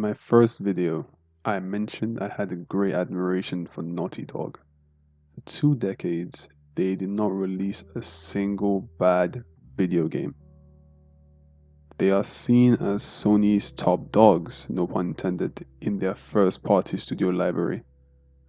my first video, I mentioned I had a great admiration for Naughty Dog. For 2 decades, they did not release a single bad video game. They are seen as Sony's top dogs, no pun intended, in their first party studio library.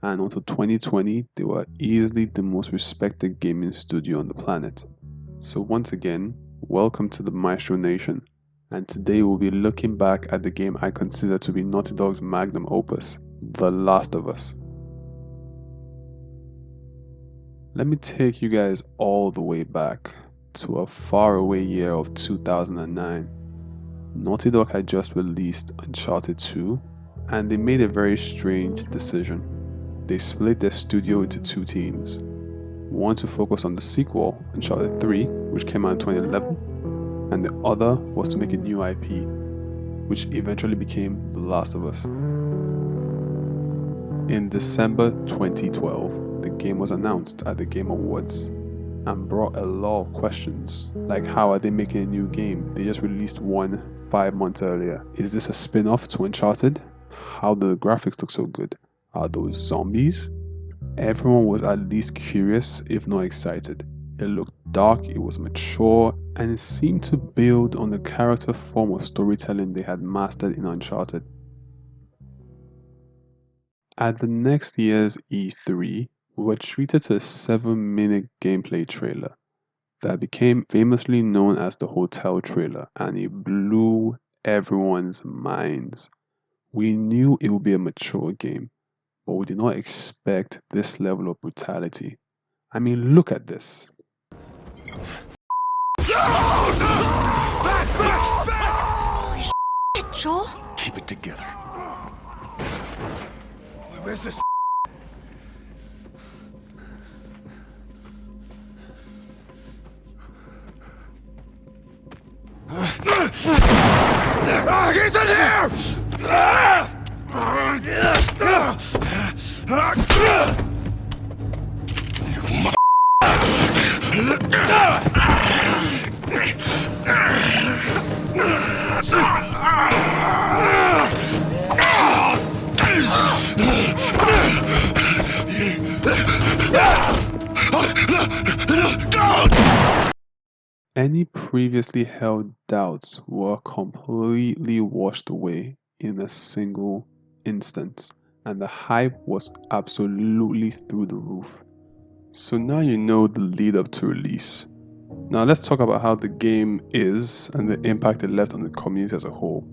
And until 2020, they were easily the most respected gaming studio on the planet. So once again, welcome to the Maestro Nation. And today we'll be looking back at the game I consider to be Naughty Dog's Magnum Opus, The Last of Us. Let me take you guys all the way back to a faraway year of 2009. Naughty Dog had just released Uncharted 2, and they made a very strange decision. They split their studio into two teams. One to focus on the sequel, Uncharted 3, which came out in 2011, and the other was to make a new IP, which eventually became The Last of Us. In December 2012, the game was announced at the Game Awards and brought a lot of questions, like how are they making a new game? They just released one 5 months earlier. Is this a spin-off to Uncharted? How do the graphics look so good? Are those zombies? Everyone was at least curious, if not excited. It looked dark, it was mature, and it seemed to build on the character form of storytelling they had mastered in Uncharted. At the next year's E3, we were treated to a 7-minute gameplay trailer that became famously known as the Hotel trailer, and it blew everyone's minds. We knew it would be a mature game, but we did not expect this level of brutality. I mean, look at this. Joel? Keep it together. Where's this? He's in here! Any previously held doubts were completely washed away in a single instance, and the hype was absolutely through the roof. So now you know the lead up to release. Now let's talk about how the game is and the impact it left on the community as a whole.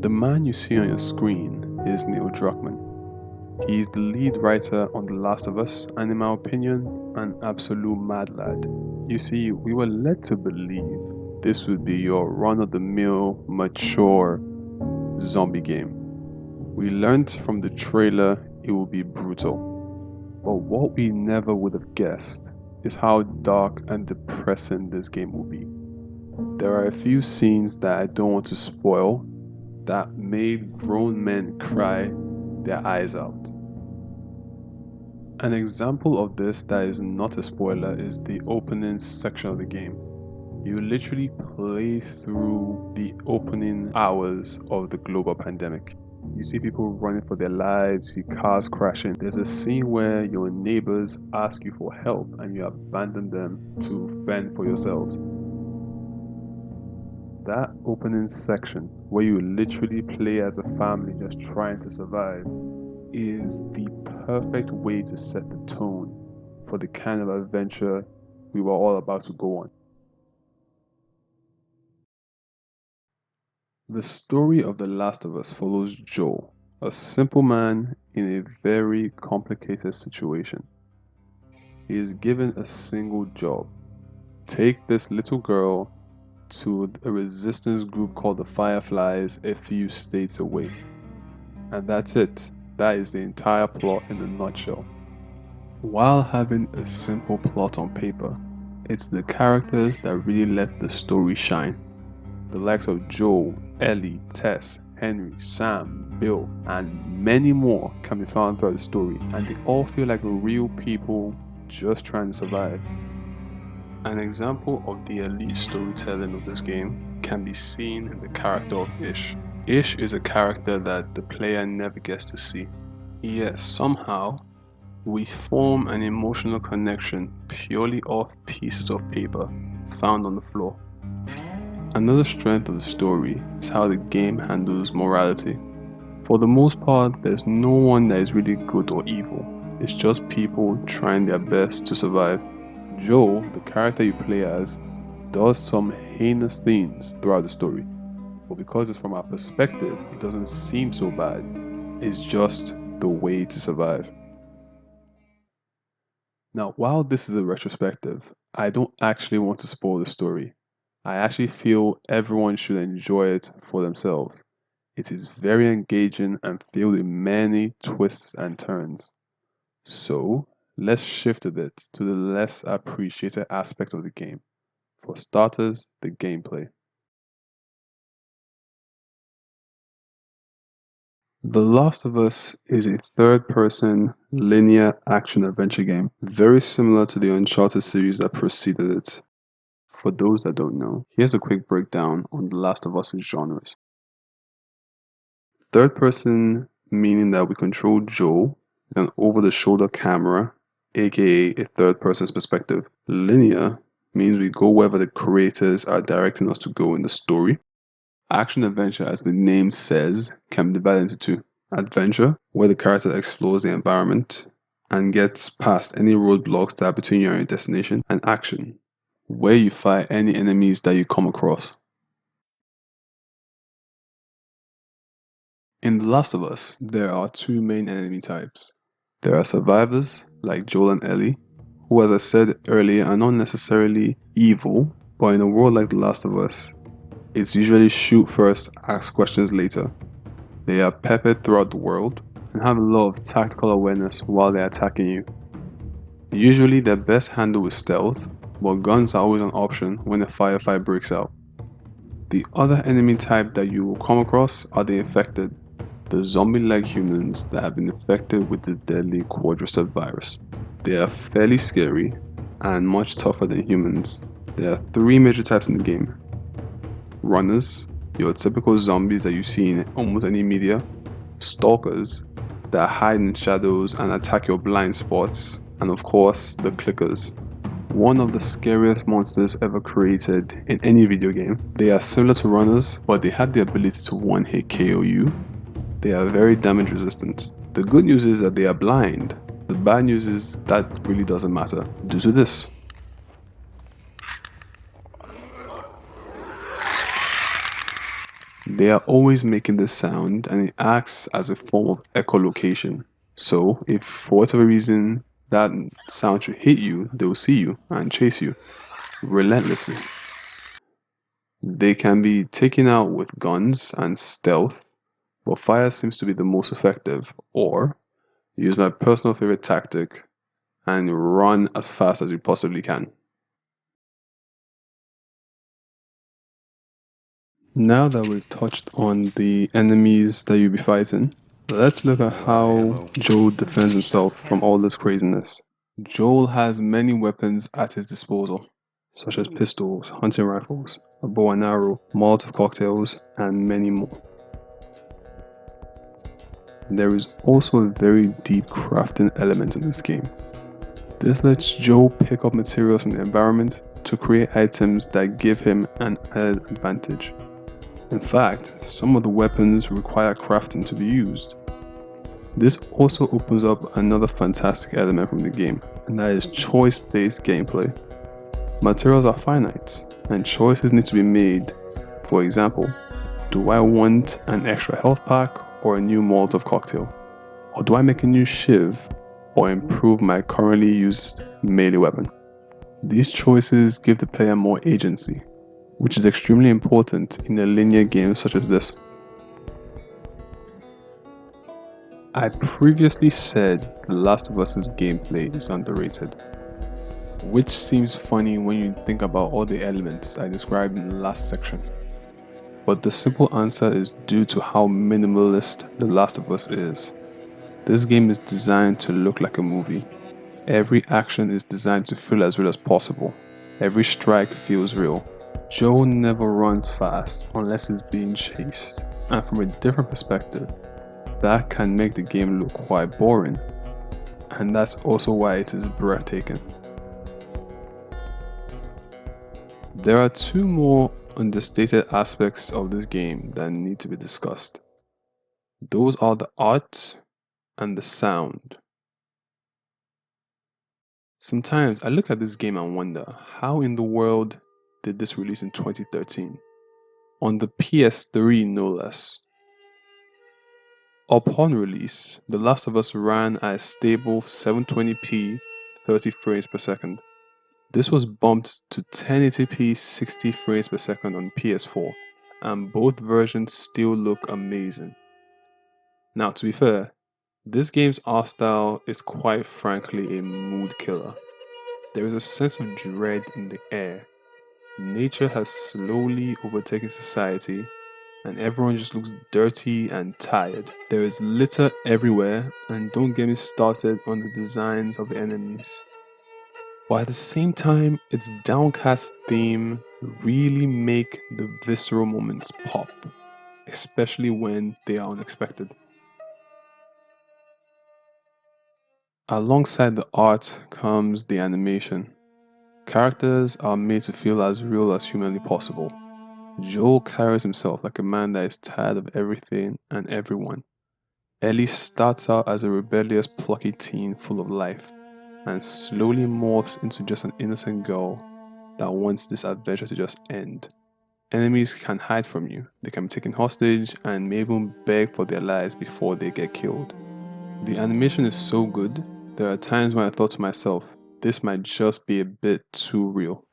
The man you see on your screen is Neil Druckmann. He is the lead writer on The Last of Us, and in my opinion, an absolute mad lad. You see, we were led to believe this would be your run-of-the-mill, mature zombie game. We learned from the trailer it will be brutal. But what we never would have guessed is how dark and depressing this game will be. There are a few scenes that I don't want to spoil that made grown men cry their eyes out. An example of this that is not a spoiler is the opening section of the game. You literally play through the opening hours of the global pandemic. You see people running for their lives, see cars crashing. There's a scene where your neighbors ask you for help and you abandon them to fend for yourselves. That opening section, where you literally play as a family just trying to survive, is the perfect way to set the tone for the kind of adventure we were all about to go on. The story of The Last of Us follows Joel, a simple man in a very complicated situation. He is given a single job: take this little girl to a resistance group called the Fireflies a few states away. And that's it. That is the entire plot in a nutshell. While having a simple plot on paper, it's the characters that really let the story shine. The likes of Joel, Ellie, Tess, Henry, Sam, Bill, and many more can be found throughout the story, and they all feel like real people just trying to survive. An example of the elite storytelling of this game can be seen in the character of Ish. Ish is a character that the player never gets to see, yet somehow we form an emotional connection purely off pieces of paper found on the floor. Another strength of the story is how the game handles morality. For the most part, there's no one that is really good or evil. It's just people trying their best to survive. Joe, the character you play as, does some heinous things throughout the story, but because it's from our perspective, it doesn't seem so bad. It's just the way to survive. Now, while this is a retrospective, I don't actually want to spoil the story. I actually feel everyone should enjoy it for themselves. It is very engaging and filled with many twists and turns. So, let's shift a bit to the less appreciated aspects of the game. For starters, the gameplay. The Last of Us is a third person linear action adventure game, very similar to the Uncharted series that preceded it. For those that don't know, here's a quick breakdown on The Last of Us's genres. Third person meaning that we control Joel with an over the shoulder camera, aka a third person's perspective. Linear means we go wherever the creators are directing us to go in the story. Action adventure, as the name says, can be divided into two. Adventure, where the character explores the environment and gets past any roadblocks that are between you and your destination. And action, where you fight any enemies that you come across. In The Last of Us, there are two main enemy types. There are survivors, like Joel and Ellie, who, as I said earlier, are not necessarily evil, but in a world like The Last of Us, it's usually shoot first, ask questions later. They are peppered throughout the world and have a lot of tactical awareness while they're attacking you. Usually they're best handled with stealth, but guns are always an option when a firefight breaks out. The other enemy type that you will come across are the infected, the zombie-like humans that have been infected with the deadly quadricep virus. They are fairly scary and much tougher than humans. There are three major types in the game. Runners, your typical zombies that you see in almost any media. Stalkers, that hide in shadows and attack your blind spots. And of course, the clickers. One of the scariest monsters ever created in any video game. They are similar to runners, but they have the ability to one-hit KO you. They are very damage resistant. The good news is that they are blind. The bad news is that really doesn't matter due to this. They are always making this sound and it acts as a form of echolocation. So if for whatever reason that sound should hit you, they will see you and chase you relentlessly. They can be taken out with guns and stealth, but fire seems to be the most effective, or use my personal favorite tactic and run as fast as you possibly can. Now that we've touched on the enemies that you'll be fighting, let's look at how Joel defends himself from all this craziness. Joel has many weapons at his disposal, such as pistols, hunting rifles, a bow and arrow, Molotov cocktails, and many more. There is also a very deep crafting element in this game. This lets Joel pick up materials from the environment to create items that give him an added advantage. In fact, some of the weapons require crafting to be used. This also opens up another fantastic element from the game, and that is choice-based gameplay. Materials are finite, and choices need to be made. For example, do I want an extra health pack or a new Molotov cocktail? Or do I make a new shiv or improve my currently used melee weapon? These choices give the player more agency, which is extremely important in a linear game such as this. I previously said The Last of Us's gameplay is underrated, which seems funny when you think about all the elements I described in the last section. But the simple answer is due to how minimalist The Last of Us is. This game is designed to look like a movie. Every action is designed to feel as real as possible. Every strike feels real. Joe never runs fast unless he's being chased, and from a different perspective, that can make the game look quite boring, and that's also why it is breathtaking. There are two more understated aspects of this game that need to be discussed. Those are the art and the sound. Sometimes I look at this game and wonder how in the world did this release in 2013? On the PS3 no less. Upon release, The Last of Us ran at a stable 720p 30 frames per second. This was bumped to 1080p 60 frames per second on PS4, and both versions still look amazing. Now, to be fair, this game's art style is quite frankly a mood killer. There is a sense of dread in the air. Nature has slowly overtaken society, and everyone just looks dirty and tired. There is litter everywhere, and don't get me started on the designs of the enemies. But at the same time, its downcast theme really make the visceral moments pop, especially when they are unexpected. Alongside the art comes the animation. Characters are made to feel as real as humanly possible. Joel carries himself like a man that is tired of everything and everyone. Ellie starts out as a rebellious, plucky teen full of life, and slowly morphs into just an innocent girl that wants this adventure to just end. Enemies can hide from you, they can be taken hostage, and may even beg for their lives before they get killed. The animation is so good, there are times when I thought to myself, this might just be a bit too real.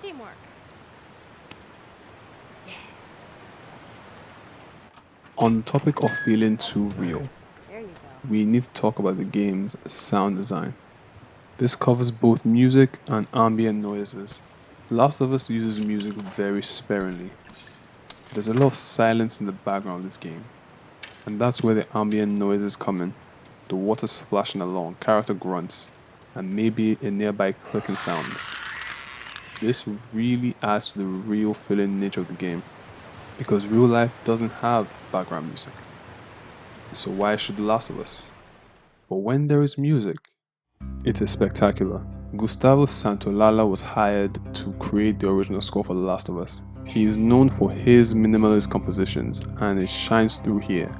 Teamwork. On the topic of feeling too real, There you go. we need to talk about the game's sound design. This covers both music and ambient noises. The Last of Us uses music very sparingly. There's a lot of silence in the background of this game, and that's where the ambient noises come in. The water splashing along, character grunts, and maybe a nearby clicking sound. This really adds to the real feeling nature of the game, because real life doesn't have background music. So why should The Last of Us? But when there is music, it is spectacular. Gustavo Santaolalla was hired to create the original score for The Last of Us. He is known for his minimalist compositions, and it shines through here.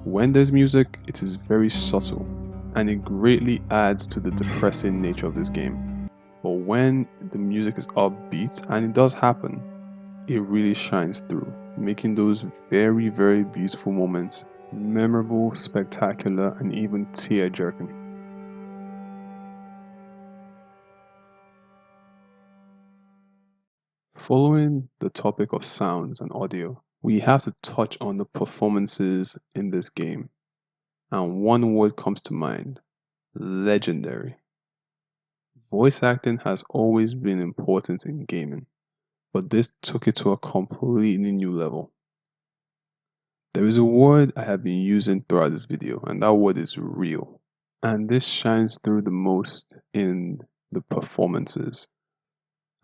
When there's music, it is very subtle, and it greatly adds to the depressing nature of this game. But when the music is upbeat, and it does happen, it really shines through, making those very, very beautiful moments memorable, spectacular, and even tear jerking. Following the topic of sounds and audio, we have to touch on the performances in this game. And one word comes to mind: legendary. Voice acting has always been important in gaming, but this took it to a completely new level. There is a word I have been using throughout this video, and that word is real. And this shines through the most in the performances.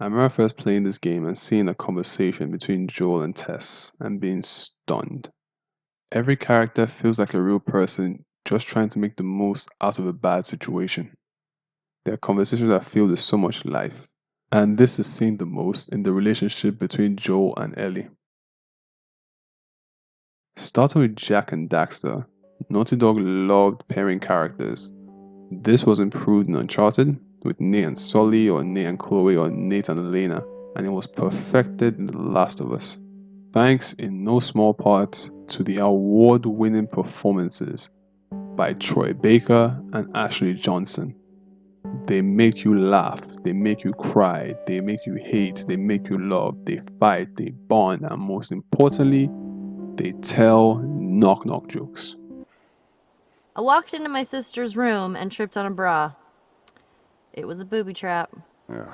I remember first playing this game and seeing a conversation between Joel and Tess and being stunned. Every character feels like a real person just trying to make the most out of a bad situation. There are conversations that feel with so much life, and this is seen the most in the relationship between Joel and Ellie. Starting with Jack and Daxter, Naughty Dog loved pairing characters. This was improved in Uncharted with Nate and Sully, or Nate and Chloe, or Nate and Elena, and it was perfected in The Last of Us. Thanks in no small part to the award winning performances by Troy Baker and Ashley Johnson. They make you laugh, they make you cry, they make you hate, they make you love, they fight, they bond, and most importantly, they tell knock knock jokes. I walked into my sister's room and tripped on a bra. It was a booby trap. A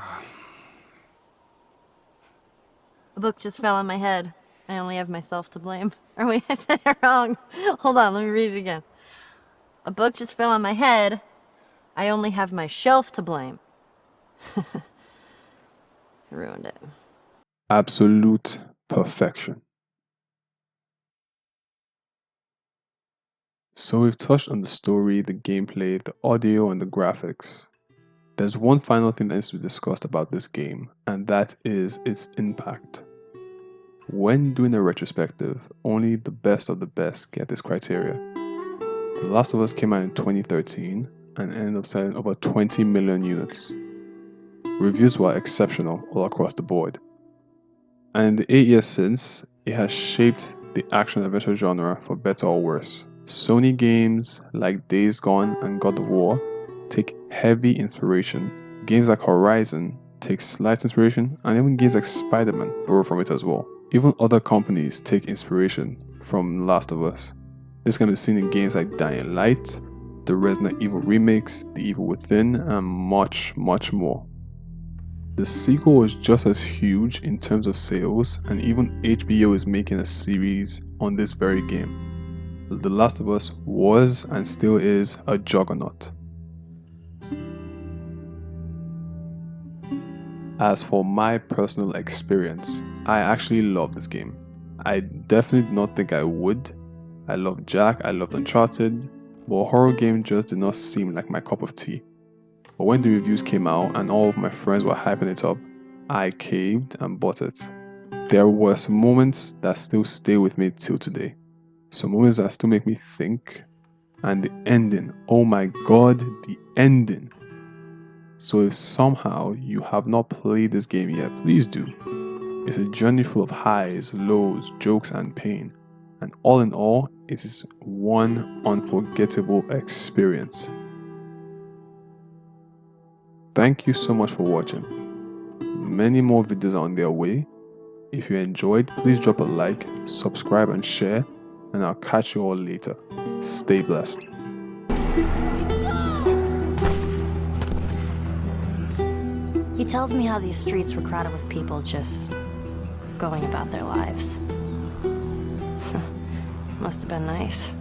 book just fell on my head. I only have myself to blame. Or wait, I said it wrong. Hold on, let me read it again. A book just fell on my head. I only have my shelf to blame. I ruined it. Absolute perfection. So we've touched on the story, the gameplay, the audio, and the graphics. There's one final thing that needs to be discussed about this game, and that is its impact. When doing a retrospective, only the best of the best get this criteria. The Last of Us came out in 2013 and ended up selling over 20 million units. Reviews were exceptional all across the board. And in the 8 years since, it has shaped the action-adventure genre for better or worse. Sony games like Days Gone and God of War take heavy inspiration. Games like Horizon take slight inspiration, and even games like Spider-Man borrow from it as well. Even other companies take inspiration from Last of Us. This can be seen in games like Dying Light, the Resident Evil remakes, The Evil Within, and much, much more. The sequel was just as huge in terms of sales, and even HBO is making a series on this very game. The Last of Us was and still is a juggernaut. As for my personal experience, I actually love this game. I definitely did not think I would. I loved Jack, I loved Uncharted, but a horror game just did not seem like my cup of tea. But when the reviews came out and all of my friends were hyping it up, I caved and bought it. There were some moments that still stay with me till today. Some moments that still make me think. And the ending, oh my god, the ending. So if somehow you have not played this game yet, please do. It's a journey full of highs, lows, jokes, and pain. And all in all, it is one unforgettable experience. Thank you so much for watching. Many more videos are on their way. If you enjoyed, please drop a like, subscribe, and share. And I'll catch you all later. Stay blessed. He tells me how these streets were crowded with people just going about their lives. Must have been nice.